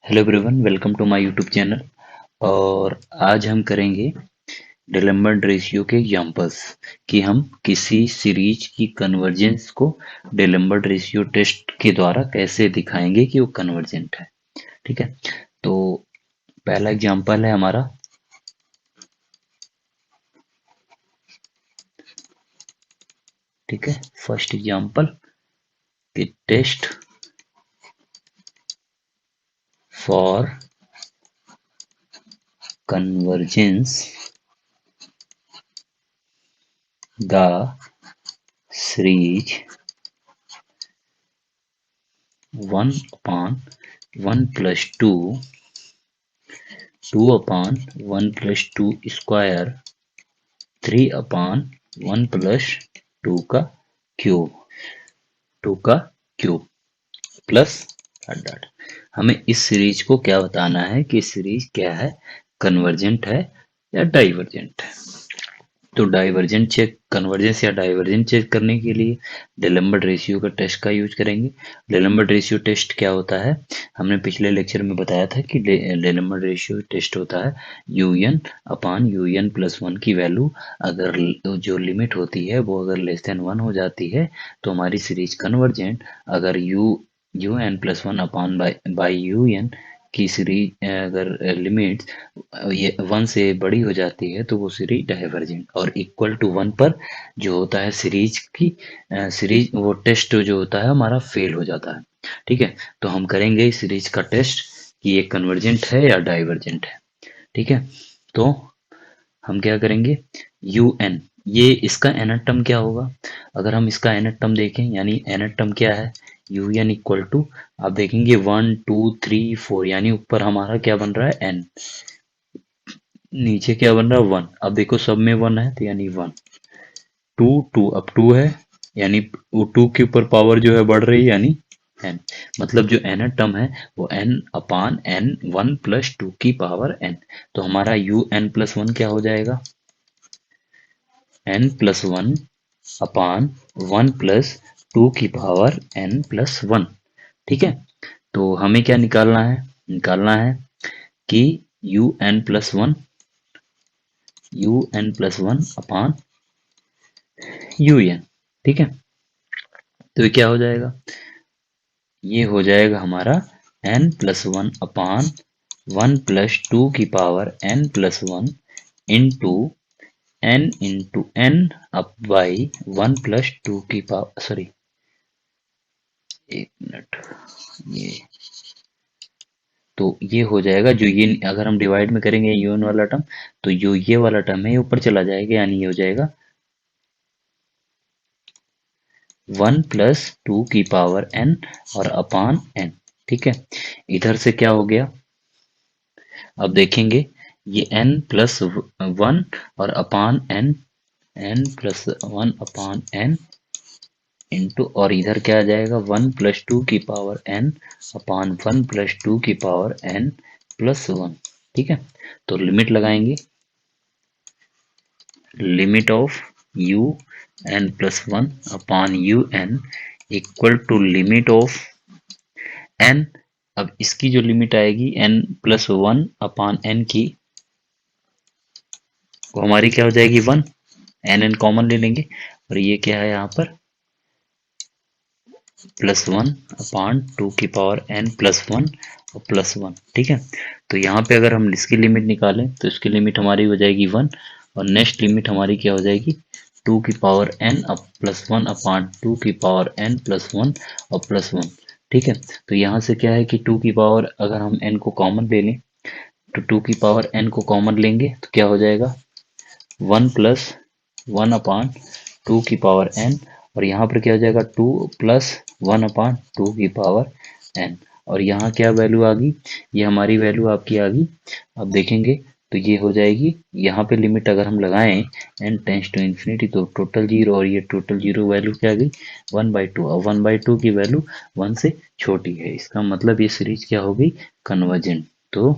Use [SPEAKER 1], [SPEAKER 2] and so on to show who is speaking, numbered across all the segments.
[SPEAKER 1] Hello everyone, welcome to my YouTube channel. और आज हम करेंगे डिलेम्बर्ट रेशियो के एग्जांपल्स कि हम किसी सीरीज की कन्वर्जेंस को डिलेम्बर्ट रेशियो टेस्ट के द्वारा कैसे दिखाएंगे कि वो कन्वर्जेंट है। ठीक है, तो पहला एग्जांपल है हमारा। ठीक है, फर्स्ट एग्जांपल कि test for convergence the series 1/1 + 2, 2/1 + 2 square, 3/1 + 2 का क्यूब, 2 का क्यूब प्लस डॉट डॉट। हमें इस सीरीज को क्या बताना है कि सीरीज क्या है, कन्वर्जेंट है या डाइवर्जेंट है। तो डाइवर्जेंट चेक, कन्वर्जेंस या डाइवर्जेंट चेक करने के लिए डिलेम्बर्ट रेशियो का टेस्ट का यूज करेंगे। डिलेम्बर्ट रेशियो टेस्ट क्या होता है, हमने पिछले लेक्चर में बताया था कि डिलेम्बर्ट रेशियो टेस्ट होता है UN/UN+1 की वैल्यू अगर जो लिमिट होती है वो अगर लेस देन 1 हो जाती है तो हमारी सीरीज कन्वर्जेंट। अगर UN+1 अपान बाई UN की सीरीज अगर लिमिट ये 1 से बड़ी हो जाती है तो वो सीरीज डाइवर्जेंट, और इक्वल टू 1 पर जो होता है सीरीज की सीरीज, वो टेस्ट जो होता है हमारा फेल हो जाता है। ठीक है, तो हम करेंगे इस सीरीज का टेस्ट कि ये कन्वर्जेंट है या डाइवर्जेंट है। ठीक है, तो हम क्या करेंगे, UN, ये इसका nth टर्म क्या होगा। अगर हम इसका nth टर्म देखें, यानी nth टर्म क्या है, UN इक्वल टू, आप देखेंगे 1 2 3 4, यानी ऊपर हमारा क्या बन रहा है n, नीचे क्या बन रहा है 1। अब देखो सब में 1 है तो यानी 1 2 2, अब 2 है यानी वो 2 के ऊपर पावर जो है बढ़ रही है यानी n। मतलब जो n टर्म है वो n/n 1 + 2 की पावर n। तो हमारा UN+1 क्या हो जाएगा, n+1 अपान 1 + 2 की पावर n+1। ठीक है, तो हमें क्या निकालना है, निकालना है कि UN+1 अपान UN। ठीक है, तो ये क्या हो जाएगा, ये हो जाएगा हमारा n+1 अपान 1 + 2 की power n+1 into n up by 1 + 2 की पावर, सॉरी एक मिनट, ये तो ये हो जाएगा, जो ये अगर हम डिवाइड में करेंगे यून वाला टर्म तो जो ये वाला टर्म है ये ऊपर चला जाएगा, यानी ये हो जाएगा 1 + 2 की पावर n और अपान n। ठीक है, इधर से क्या हो गया, अब देखेंगे ये n+1 और अपान n+1 अपान n इंटू, और इधर क्या आ जाएगा 1 + 2 की पावर n अपान 1 + 2 की पावर n+1। ठीक है, तो लिमिट लगाएंगे, limit of UN+1 upon UN equal to limit of n। अब इसकी जो लिमिट आएगी n+1 अपान n की, वो हमारी क्या हो जाएगी 1, n कॉमन ले लेंगे, और ये क्या है यहाँ पर +1 अपान 2 की पावर n+1 और +1। ठीक है, तो यहाँ पे अगर हम इसकी लिमिट निकालें तो इसकी लिमिट हमारी हो जाएगी 1, और नेक्स्ट लिमिट हमारी क्या हो जाएगी 2 की पावर n अब +1 अपान 2 की पावर n+1 और +1। ठीक है, तो यहाँ से क्या है कि 2 की पावर अगर हम n को कॉमन ले लें तो 2 की पावर n को कॉमन लेंगे तो क्या हो जाएगा 1 + 1 अपान 2 की पावर n, और यहाँ पर क्या हो जाएगा 2 + 1 अपान 2 की पावर n, और यहाँ क्या वैल्यू आ गई, ये हमारी वैल्यू आपकी आ गई। अब देखेंगे तो ये हो जाएगी, यहाँ पे लिमिट अगर हम लगाएं n टेंस टू इन्फिनिटी तो टोटल जीरो, और ये टोटल जीरो वैल्यू क्या आ गई 1/2, और 1/2 की वैल्यू 1 से छोटी है, इसका मतलब ये सीरीज क्या हो गई कन्वर्जेंट। तो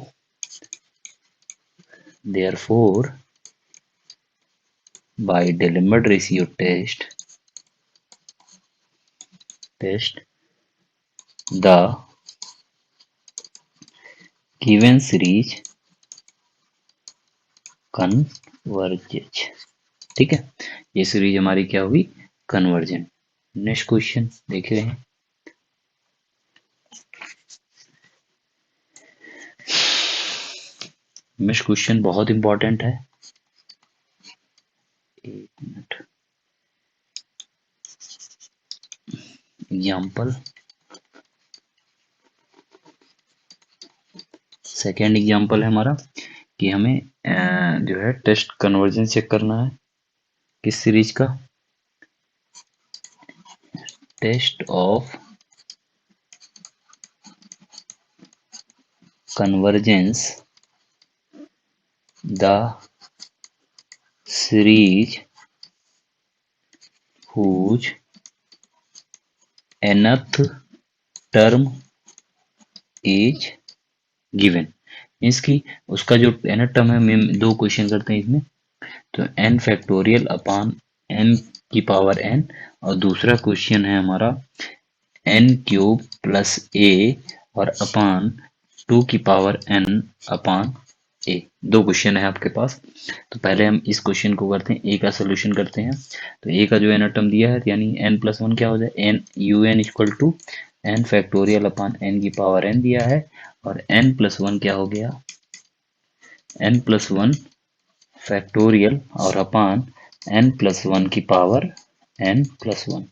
[SPEAKER 1] therefore by Dilemmard ratio test the given series converges. ठीक है, ये सीरीज हमारी क्या हुई, कन्वर्जेंट। नेक्स्ट क्वेश्चन देख रहे हैं। नेक्स्ट क्वेश्चन बहुत इंपॉर्टेंट है, एक मिनट। एग्जाम्पल, सेकेंड एग्जाम्पल है हमारा कि हमें जो है टेस्ट कन्वर्जन चेक करना है किस सीरीज का, test of convergence the series whose nth term is given। इसकी उसका जो nth टर्म है, हम दो क्वेश्चन करते हैं इसमें। तो n फैक्टोरियल अपॉन n की पावर n, और दूसरा क्वेश्चन है हमारा n क्यूब प्लस a और अपॉन 2 की पावर n अपॉन ए। दो क्वेश्चन है आपके पास। तो पहले हम इस क्वेश्चन को करते हैं, ए का सोल्यूशन करते हैं। तो ए का जो एन टर्म दिया है, यानी n प्लस वन क्या हो जाए, N U N equal to N factorial upon N की पावर n दिया है, और n प्लस वन क्या हो गया, n प्लस वन फैक्टोरियल और अपॉन n प्लस वन की पावर n प्लस वन।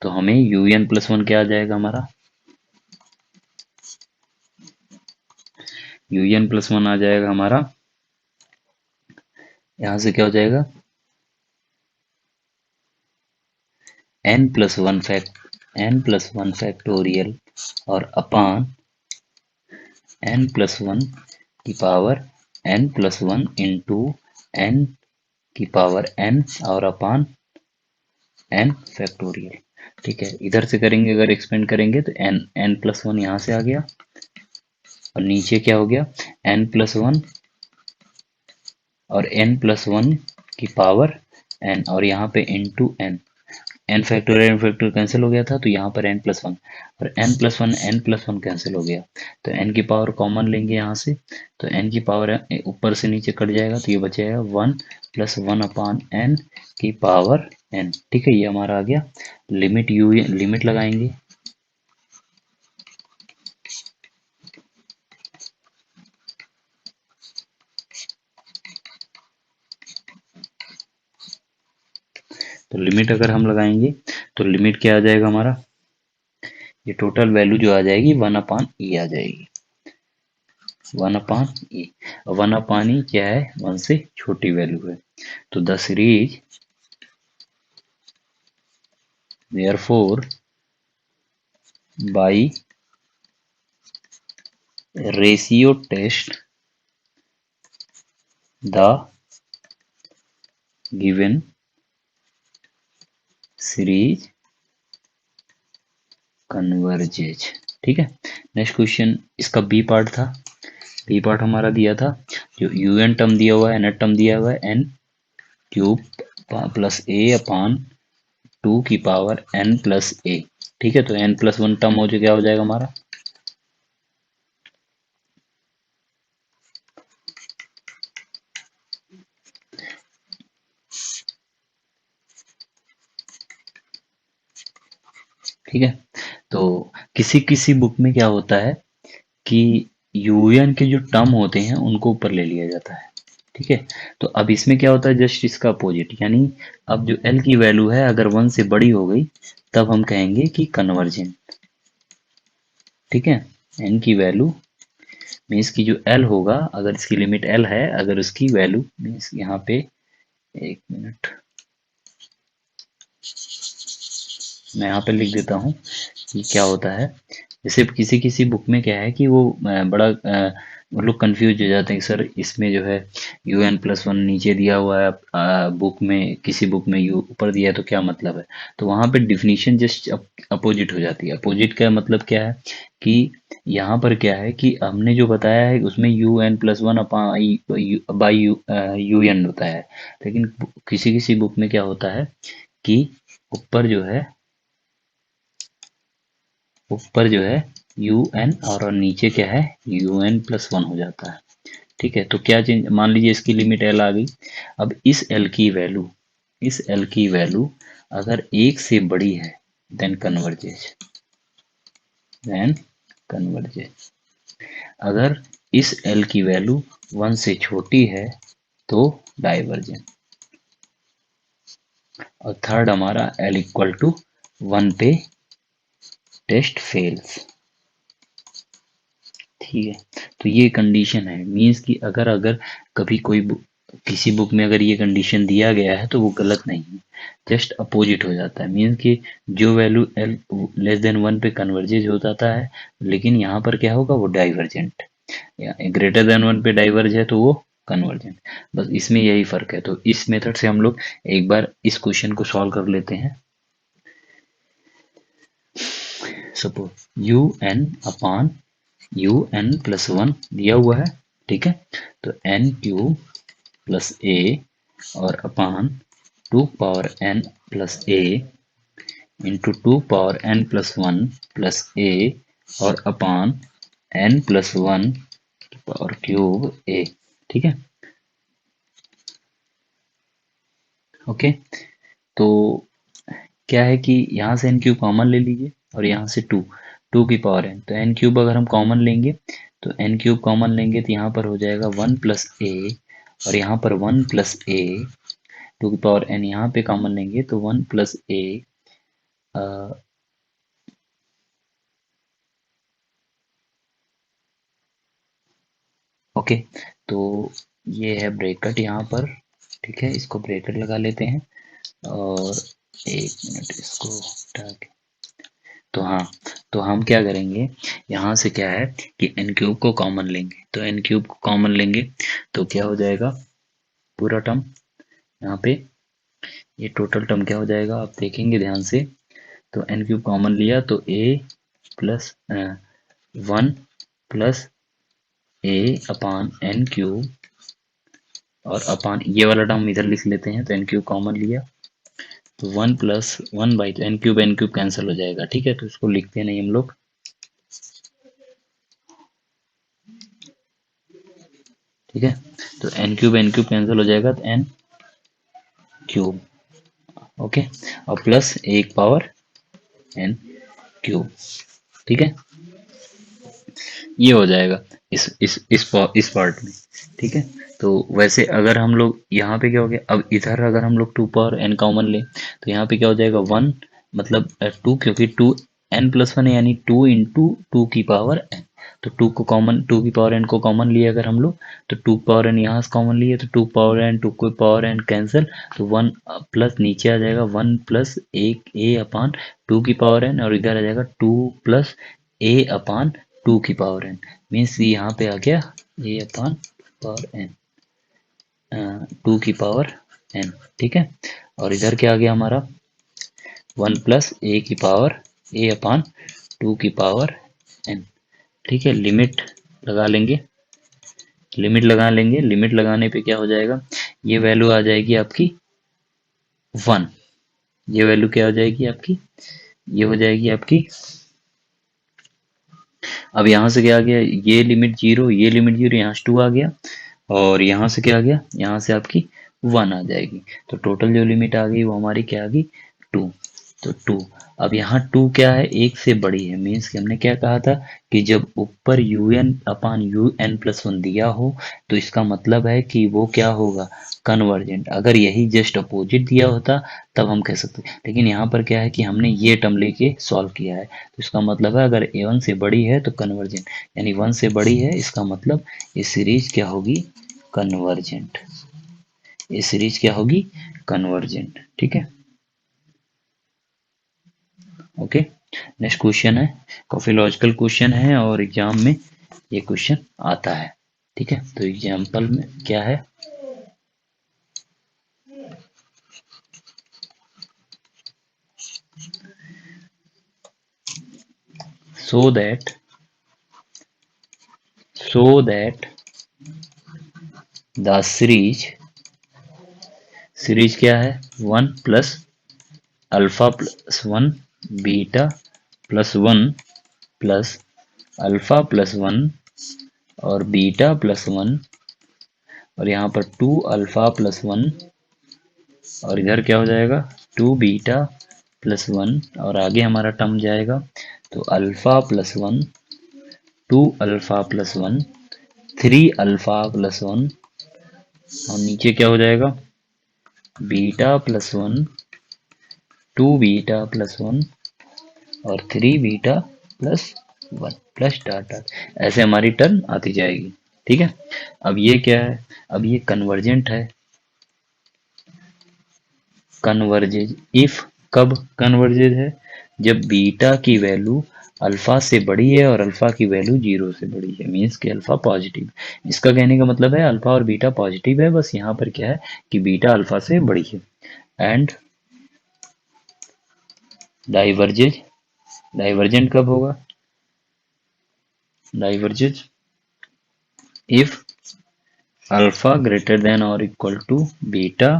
[SPEAKER 1] तो हमें यू एन प्लस वन क्या आ जाएगा हमारा, यू एन प्लस वन आ जाएगा हमारा, यहां से क्या हो जाएगा, n प्लस वन फैक्टोरियल और अपान n प्लस वन की power n plus one into n की पावर n और अपान n फैक्टोरियल। ठीक है, इधर से करेंगे, अगर एक्सपेंड करेंगे तो n प्लस वन यहाँ से आ गया, और नीचे क्या हो गया, n प्लस वन और n प्लस वन की पावर n, और यहाँ पे into n, N factorial cancel हो गया था, तो यहाँ पर n प्लस वन, और n प्लस वन कैंसिल हो गया, तो n की पावर कॉमन लेंगे यहाँ से, तो n की पावर ऊपर से नीचे कट जाएगा, तो ये बचेगा वन प्लस वन अपान n की पावर n। ठीक है, ये हमारा आ गया। लिमिट यू, लिमिट लगाएंगे, तो लिमिट अगर हम लगाएंगे तो लिमिट क्या आ जाएगा हमारा, ये टोटल वैल्यू जो आ जाएगी वन अपान ई आ जाएगी, वन अपान ई। वन अपान ई क्या है, वन से छोटी वैल्यू है। तो the series therefore by ratio test the given series converges। ठीक है, नेक्स्ट क्वेश्चन, इसका बी पार्ट था, बी पार्ट हमारा दिया था, जो यू एन टर्म दिया हुआ है, एन टर्म दिया हुआ है एन क्यूब प्लस ए अपान टू की पावर एन प्लस ए। ठीक है, तो एन प्लस वन टर्म हो जो क्या हो जाएगा हमारा, ठीक है। तो किसी किसी बुक में क्या होता है कि यूएन के जो टर्म होते हैं उनको ऊपर ले लिया जाता है। ठीक है, तो अब इसमें क्या होता है, जस्ट इसका अपोजिट, यानी अब जो एल की वैल्यू है अगर वन से बड़ी हो गई तब हम कहेंगे कि कन्वर्जेंट। ठीक है, एन की वैल्यू मीन्स की जो एल होगा, अगर इसकी लिमिट एल है, अगर उसकी वैल्यू मीन्स यहाँ पे, एक मिनट मैं यहाँ पे लिख देता हूँ कि क्या होता है। जैसे किसी किसी बुक में क्या है कि वो बड़ा वो लोग कंफ्यूज हो जाते हैं कि सर इसमें जो है यू एन प्लस वन नीचे दिया हुआ है, बुक में किसी बुक में यू ऊपर दिया है, तो क्या मतलब है। तो वहाँ पे डिफिनीशन जस्ट अपोजिट हो जाती है। अपोजिट का मतलब क्या है कि यहाँ पर क्या है कि हमने जो बताया है उसमें U N plus one by U N होता है, लेकिन किसी किसी बुक में क्या होता है कि ऊपर जो है, ऊपर जो है यू एन और नीचे क्या है यू एन प्लस वन हो जाता है। ठीक है, तो क्या चेंज, मान लीजिए इसकी लिमिट एल आ गई। अब इस एल की वैल्यू अगर एक से बड़ी है देन देन कन्वर्जेज। अगर इस एल की वैल्यू वन से छोटी है तो डाइवर्जेंट। और थर्ड हमारा एल इक्वल टू वन पे टेस्ट फेल्स। ठीक है, तो ये कंडीशन है, मीन्स कि अगर अगर कभी कोई किसी बुक में अगर ये कंडीशन दिया गया है तो वो गलत नहीं है, जस्ट अपोजिट हो जाता है। मीन्स कि जो value L less than one पे कन्वर्जेज हो जाता है, लेकिन यहाँ पर क्या होगा वो डाइवर्जेंट, या ग्रेटर देन वन पे डाइवर्ज है तो वो कन्वर्जेंट। बस इसमें यही फर्क है। तो इस मेथड से हम लोग एक बार इस क्वेश्चन को सॉल्व कर लेते हैं। Suppose U N upon U N plus one दिया हुआ है। ठीक है, तो एन क्यूब प्लस ए और upon two power N plus A into two power N plus one plus A और upon N plus one power cube A. ठीक है, ओके। तो क्या है कि यहाँ से एन क्यूब कॉमन ले लीजिए और यहाँ से टू की पावर एन, तो एन क्यूब अगर हम कॉमन लेंगे तो एन क्यूब कॉमन लेंगे तो यहाँ पर हो जाएगा वन प्लस ए और यहाँ पर वन प्लस ए, टू की पावर एन यहाँ पे कॉमन लेंगे तो वन प्लस ए। ओके, तो ये है ब्रैकेट यहाँ पर। ठीक है, इसको ब्रैकेट लगा लेते हैं और एक मिनट इसको हटा के, तो हाँ, तो हम क्या करेंगे, यहाँ से क्या है कि एन क्यूब को कॉमन लेंगे, तो एन क्यूब को कॉमन लेंगे तो क्या हो जाएगा पूरा टर्म यहाँ पे, ये टोटल टर्म क्या हो जाएगा आप देखेंगे ध्यान से। तो एन क्यूब कॉमन लिया तो ए प्लस वन प्लस ए अपान एन क्यूब और अपान ये वाला टर्म इधर लिख लेते हैं, तो एन क्यूब कॉमन लिया तो वन प्लस वन बाई, तो एन क्यूब कैंसिल हो जाएगा। ठीक है, तो इसको लिखते नहीं हम लोग। ठीक है, तो एन क्यूब कैंसिल हो जाएगा तो एन क्यूब। ओके, और प्लस एक पावर एन क्यूब। ठीक है, ये हो जाएगा इस पार्ट में। ठीक है, तो वैसे अगर हम लोग यहाँ पे क्या हो गया, अब इधर अगर हम लोग टू पावर एन कॉमन ले तो यहाँ पे क्या हो जाएगा वन, मतलब टू, क्योंकि टू एन प्लस वन है यानी टू इंटू टू की पावर एन। तो टू की पावर एन को कॉमन लिए अगर हम लोग, तो टू पावर एन यहाँ से कॉमन लिए तो टू पावर एन टू की पावर एन कैंसिल, तो वन प्लस नीचे आ जाएगा वन प्लस एक ए अपान टू की पावर एन और इधर आ जाएगा टू प्लस ए अपान टू की पावर एन, मीन्स यहाँ पे आ गया ए अपान पावर एन, टू की पावर एन। ठीक है, और इधर क्या आ गया हमारा वन प्लस ए की पावर ए अपान टू की पावर एन। ठीक है, लिमिट लगा लेंगे, लिमिट लगाने पे क्या हो जाएगा, ये वैल्यू आ जाएगी आपकी वन, ये वैल्यू क्या हो जाएगी आपकी, ये हो जाएगी आपकी, अब यहाँ से क्या आ गया, ये लिमिट जीरो, ये लिमिट जीरो, यहाँ से टू आ गया और यहाँ से क्या आ गया, यहाँ से आपकी वन आ जाएगी। तो टोटल जो लिमिट आ गई वो हमारी क्या आ गई टू। तो टू, अब यहाँ टू क्या है एक से बड़ी है, मीन्स कि हमने क्या कहा था कि जब ऊपर U N upon U N plus one दिया हो तो इसका मतलब है कि वो क्या होगा कन्वर्जेंट। अगर यही जस्ट अपोजिट दिया होता तब हम कह सकते, लेकिन यहाँ पर क्या है कि हमने ये टर्म लेके सॉल्व किया है, तो इसका मतलब है अगर ए वन से बड़ी है तो कन्वर्जेंट, यानी वन से बड़ी है, इसका मतलब ये सीरीज क्या होगी कन्वर्जेंट, ये सीरीज क्या होगी कन्वर्जेंट। ठीक है, ओके। नेक्स्ट क्वेश्चन है, काफी लॉजिकल क्वेश्चन है और एग्जाम में ये क्वेश्चन आता है। ठीक है, तो एग्जाम्पल में क्या है, so that the सीरीज क्या है one plus alpha plus one beta plus one plus alpha plus one और बीटा प्लस वन, और यहाँ पर 2 अल्फा प्लस वन, और इधर क्या हो जाएगा 2 बीटा प्लस वन, और आगे हमारा टर्म जाएगा तो alpha plus one, 2 alpha plus one, 3 alpha plus one, और नीचे क्या हो जाएगा beta plus one, 2 beta plus one, और 3 beta plus one, plus dot dot, ऐसे हमारी टर्म आती जाएगी। ठीक है, अब ये क्या है, अब ये कन्वर्जेंट है। कन्वर्जेज इफ, कब कन्वर्जेज है, जब बीटा की वैल्यू अल्फा से बड़ी है और अल्फा की वैल्यू 0 से बड़ी है, मीन्स कि अल्फा पॉजिटिव। इसका कहने का मतलब है अल्फा और बीटा पॉजिटिव है, बस यहाँ पर क्या है कि बीटा अल्फा से बड़ी है। एंड डाइवर्जेज, डाइवर्जेंट कब होगा, diverges if alpha greater than और equal to beta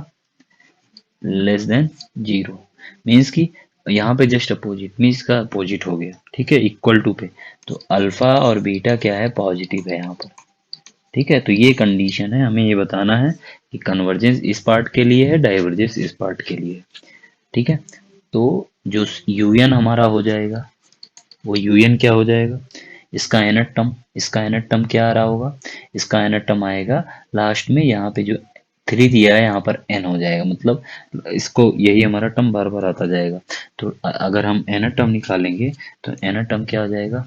[SPEAKER 1] less than 0, means कि यहाँ पे जस्ट अपोजिट, मीन्स का अपोजिट हो गया। ठीक है, इक्वल टू पे, तो अल्फा और बीटा क्या है पॉजिटिव है यहाँ पर। ठीक है, तो ये कंडीशन है, हमें ये बताना है कि कन्वर्जेंस इस पार्ट के लिए है, डाइवर्जेंस इस पार्ट के लिए। ठीक है, तो जो यूएन हमारा हो जाएगा वो यूएन क्या हो जाएगा, इसका nth टर्म, इसका nth टर्म क्या आ रहा होगा, इसका nth टर्म आएगा लास्ट में, यहाँ पे जो 3 दिया है यहाँ पर n हो जाएगा, मतलब इसको यही हमारा टर्म बार बार आता जाएगा। तो अगर हम nth टर्म निकालेंगे तो nth टर्म क्या आ जाएगा,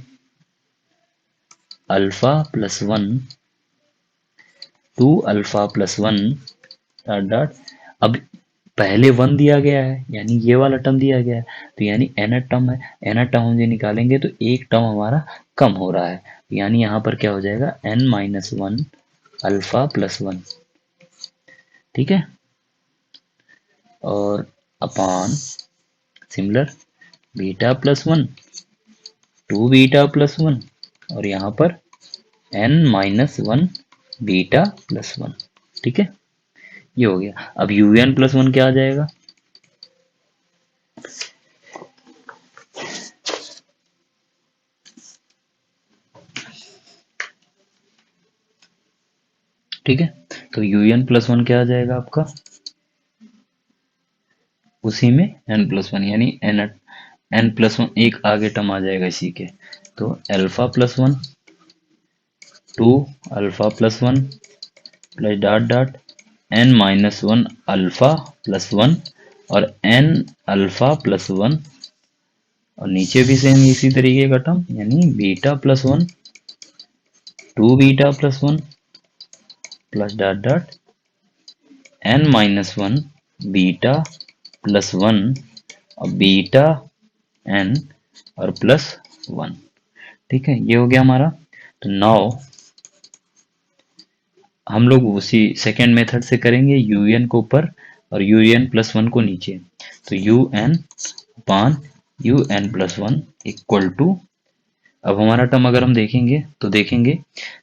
[SPEAKER 1] alpha plus one, 2 alpha plus one dot dot, अब पहले वन दिया गया है यानी ये वाला टर्म दिया गया है, तो यानी nth टर्म है, nth टर्म हम जो निकालेंगे तो एक टर्म हमारा कम हो रहा है, यानी यहाँ पर क्या हो जाएगा n minus one alpha plus one. ठीक है, और upon similar beta plus one, 2 beta plus one, और यहाँ पर n minus one beta plus one. ठीक है, ये हो गया। अब यू एन प्लस वन क्या आ जाएगा, ठीक है, तो यू एन प्लस वन क्या आ जाएगा आपका, उसी में n प्लस वन, यानी एन प्लस वन एक आगे टर्म आ जाएगा इसी के, तो alpha plus one, 2 alpha plus one plus dot dot n minus one alpha plus one, और n अल्फा प्लस वन, और नीचे भी सेम इसी तरीके का टर्म, यानी beta plus one, 2 beta plus one plus dot dot n minus one beta plus one, और beta n और प्लस वन। ठीक है, ये हो गया हमारा। तो नाउ हम लोग उसी सेकेंड मेथड से करेंगे, यू एन को ऊपर और यू एन प्लस वन को नीचे, तो U N upon U N plus one equal to, अब हमारा टर्म अगर हम देखेंगे तो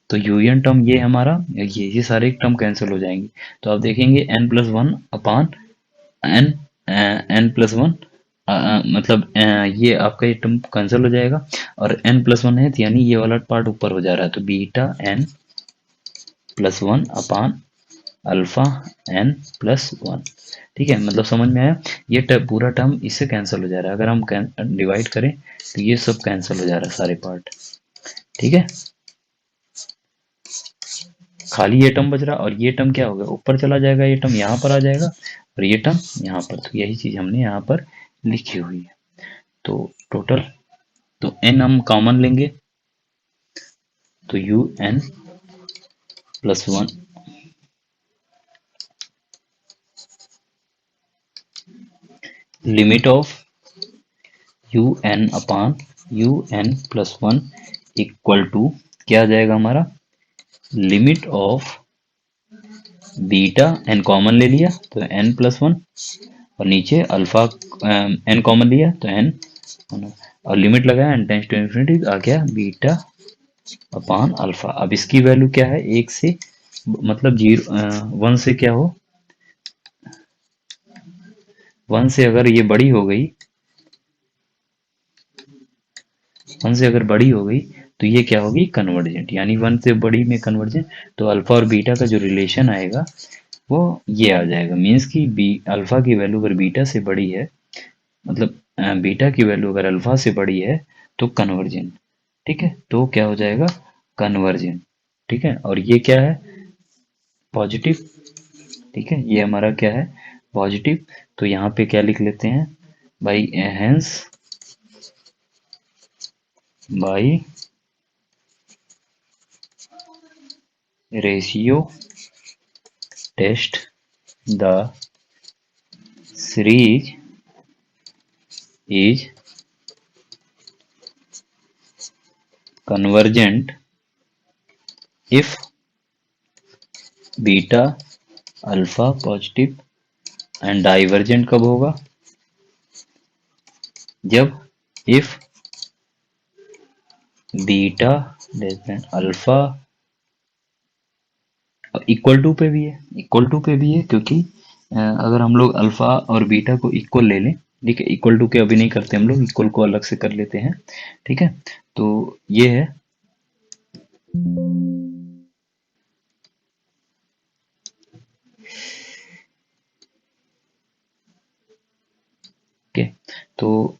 [SPEAKER 1] तो यू एन टर्म ये हमारा, ये सारे टर्म कैंसिल हो जाएंगे, तो आप देखेंगे N plus one upon N, N plus one, मतलब ये आपका ये टर्म कैंसिल हो जाएगा, और n प्लस वन है तो यानी ये वाला पार्ट ऊपर हो जा रहा है, तो बीटा n प्लस वन अपान अल्फा n प्लस वन। ठीक है, मतलब समझ में आया, ये पूरा टर्म इससे कैंसिल हो जा रहा है, अगर हम डिवाइड करें तो ये सब कैंसिल हो जा रहा है सारे पार्ट। ठीक है, खाली ये टर्म बच रहा, और ये टर्म क्या होगा ऊपर चला जाएगा, ये टर्म यहाँ पर आ जाएगा, और ये टर्म यहाँ पर, तो यही चीज हमने यहाँ पर लिखी हुई है। तो टोटल, तो n हम कॉमन लेंगे, तो U N plus one limit of U N upon U N plus one equal to क्या आ जाएगा हमारा, limit of beta, N common ले लिया तो एन प्लस वन, और नीचे अल्फा एन कॉमन लिया तो एन, और लिमिट लगाया एन टेंस टू इन्फिनिटी, आ गया बीटा अपान अल्फा। अब इसकी वैल्यू क्या है, एक से मतलब जीरो, वन से क्या हो, वन से अगर ये बड़ी हो गई, वन से अगर बड़ी हो गई तो ये क्या होगी, कन्वर्जेंट, यानी 1 से बड़ी में कन्वर्जेंट। तो अल्फा और बीटा का जो रिलेशन आएगा वो ये आ जाएगा, मीन्स कि बी अल्फा की वैल्यू अगर बीटा से बड़ी है, मतलब बीटा की वैल्यू अगर अल्फा से बड़ी है तो कन्वर्जेंट। ठीक है, तो क्या हो जाएगा, कन्वर्जेंट। ठीक है, और ये क्या है, पॉजिटिव। ठीक है, ये हमारा क्या है, पॉजिटिव। तो यहाँ पे क्या लिख लेते हैं, by hence, by ratio test the series is convergent if beta alpha positive, and divergent कब होगा, जब if beta less than alpha, equal to पे भी है, इक्वल टू पे भी है, क्योंकि अगर हम लोग अल्फा और बीटा को इक्वल ले लें, ठीक है, इक्वल टू के अभी नहीं करते हम लोग, इक्वल को अलग से कर लेते हैं। ठीक है, तो ये है, ओके। तो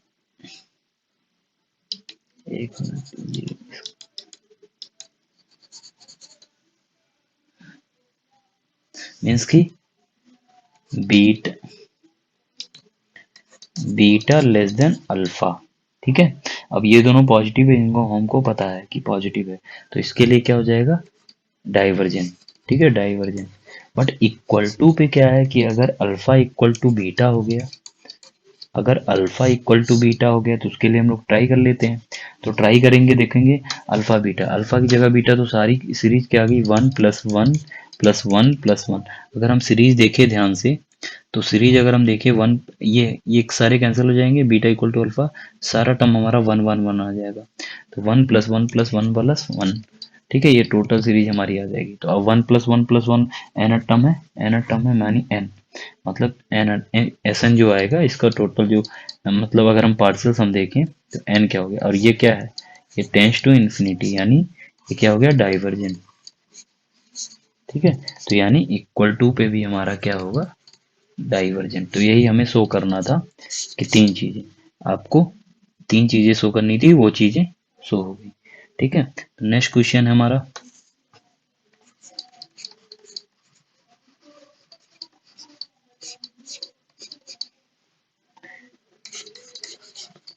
[SPEAKER 1] एक मिनट, ये मीन्स की beat beta less than alpha. ठीक है, अब ये दोनों पॉजिटिव है, इनको हमको पता है कि पॉजिटिव है, तो इसके लिए क्या हो जाएगा, डाइवर्जेंट। ठीक है, डाइवर्जेंट। बट इक्वल टू पे क्या है कि अगर अल्फा इक्वल टू बीटा हो गया, अगर अल्फा इक्वल टू बीटा हो गया तो उसके लिए हम लोग ट्राई कर लेते हैं। तो ट्राई करेंगे, देखेंगे अल्फा बीटा, अल्फा की जगह बीटा, तो सारी सीरीज क्या आ गई, 1+1+1+1। अगर हम सीरीज देखें ध्यान से, तो सीरीज अगर हम देखें वन, ये सारे कैंसिल हो जाएंगे, बीटा इक्वल टू अल्फा, सारा टर्म हमारा 1 1 1 आ जाएगा। तो 1+1+1+1, ठीक है, ये टोटल सीरीज हमारी आ जाएगी। तो अब 1+1+1 एन टर्म है, एन टर्म है मानी एन, मतलब एन एस एन जो आएगा इसका टोटल जो, मतलब अगर हम पार्सल्स हम देखें तो एन क्या हो गया, और ये क्या है, ये टेंस टू इन्फिनिटी, यानी ये क्या हो गया, डाइवर्जेंट। ठीक है, तो यानी इक्वल टू पे भी हमारा क्या होगा, डाइवर्जेंट। तो यही हमें शो करना था कि तीन चीजें, आपको तीन चीजें शो करनी थी, वो चीजें शो हो गई। ठीक है, तो नेक्स्ट क्वेश्चन है हमारा,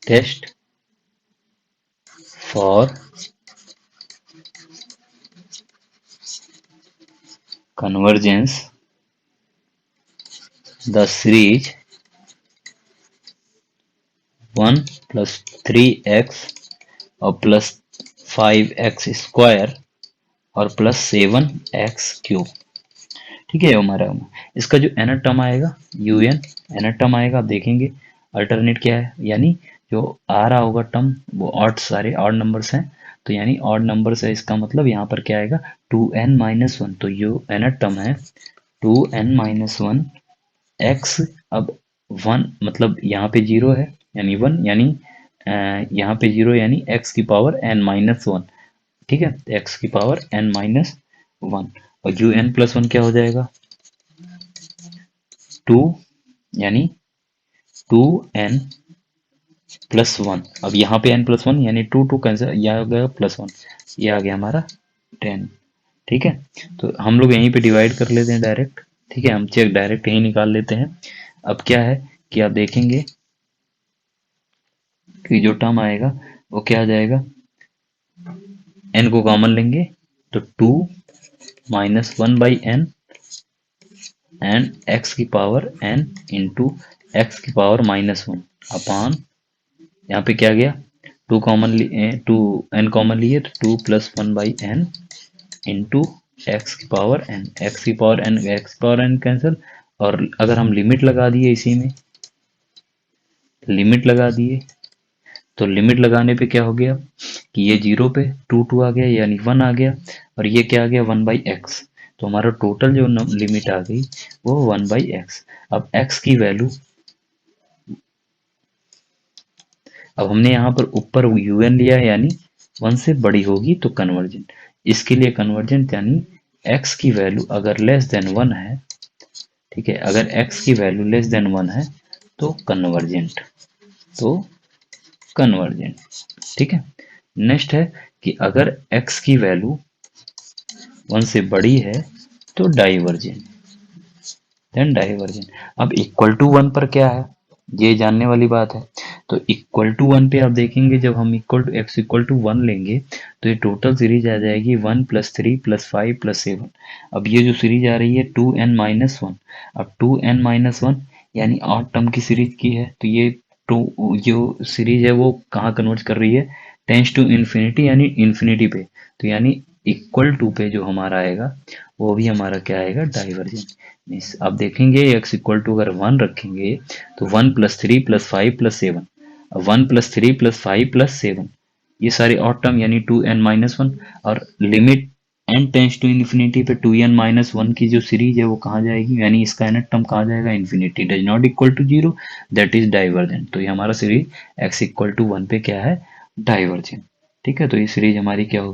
[SPEAKER 1] test for convergence the series 1+3x और +5x² और +7x³ ठीक है, हमारा इसका जो एनथ टर्म आएगा, un एनथ टर्म आएगा, आप देखेंगे अल्टरनेट क्या है, यानी जो आ रहा होगा टर्म वो ऑड, सारे ऑड नंबर्स हैं, तो यानी ऑड नंबर्स है, इसका मतलब यहाँ पर क्या आएगा, 2n-1। तो जो एनथ टर्म है 2n-1 x, अब 1 मतलब यहाँ पे 0 है, यानी 1, यानी यहाँ पे 0 यानी x की पावर n-1। ठीक है, x की पावर n-1, और जो n+1 क्या हो जाएगा, 2, यानी 2n+1। अब यहाँ पे n+1 यानी 2 कैंसिल, यह हो गया +1, ये आ गया हमारा 10। ठीक है, तो हम लोग यहीं पे डिवाइड कर लेते हैं डायरेक्ट। ठीक है, हम चेक डायरेक्ट यहीं निकाल लेते हैं। अब क्या है कि आप देखेंगे कि जो टर्म आएगा वो क्या आ जाएगा, n को कॉमन लेंगे तो 2-1/n एंड x की पावर n इंटू एक्स की पावर -1 अपान, यहाँ पे क्या गया, 2 कॉमन लिए, 2n कॉमन लिए तो 2+1/n इंटू एक्स की पावर n, एक्स की पावर n, एक्स की पावर n कैंसिल, और अगर हम लिमिट लगा दिए, इसी में लिमिट लगा दिए, तो लिमिट लगाने पे क्या हो गया कि ये 0 पे 2 आ गया, यानी 1 आ गया, और ये क्या आ गया, 1/x। तो हमारा टोटल जो लिमिट आ गई वो 1/x। अब x की वैल्यू, अब हमने यहाँ पर ऊपर un लिया है, यानी 1 से बड़ी होगी तो कन्वर्जेंट। इसके लिए कन्वर्जेंट यानी x की वैल्यू अगर लेस देन 1 है, ठीक है, अगर x की वैल्यू लेस देन 1 है तो कन्वर्जेंट, तो कन्वर्जेंट, ठीक है। नेक्स्ट है कि अगर x की वैल्यू 1 से बड़ी है तो डाइवर्जेंट, देन डाइवर्जेंट। अब इक्वल टू 1 पर क्या है, ये जानने वाली बात है। तो इक्वल टू 1 पे आप देखेंगे, जब हम equal to x equal to 1 लेंगे तो ये टोटल सीरीज आ जाएगी 1 प्लस 3 प्लस 5 प्लस 7। अब ये जो सीरीज आ रही है 2n-1, अब 2n-1 यानी 8 टर्म की सीरीज की है, तो ये टू जो सीरीज है वो कहाँ कन्वर्ट कर रही है, टेंस टू इन्फिनिटी यानी इन्फिनिटी पे। तो यानी इक्वल टू पे जो हमारा आएगा वो भी हमारा क्या आएगा, डाइवर्जेंट। मीन्स आप देखेंगे x इक्वल टू अगर 1 रखेंगे तो 1 plus 3 plus 5 plus 7, 1 plus 3 plus 5 plus 7, ये सारे ऑड टर्म यानी 2n-1। और limit n tends to infinity पे 2n-1 की जो सीरीज है वो कहाँ जाएगी, यानी इसका nth टर्म कहाँ जाएगा, infinity, does not equal to 0, that is divergent. तो ये हमारा सीरीज x इक्वल टू 1 पे क्या है, डाइवर्जेंट। ठीक है, तो ये सीरीज हमारी क्या हो गई।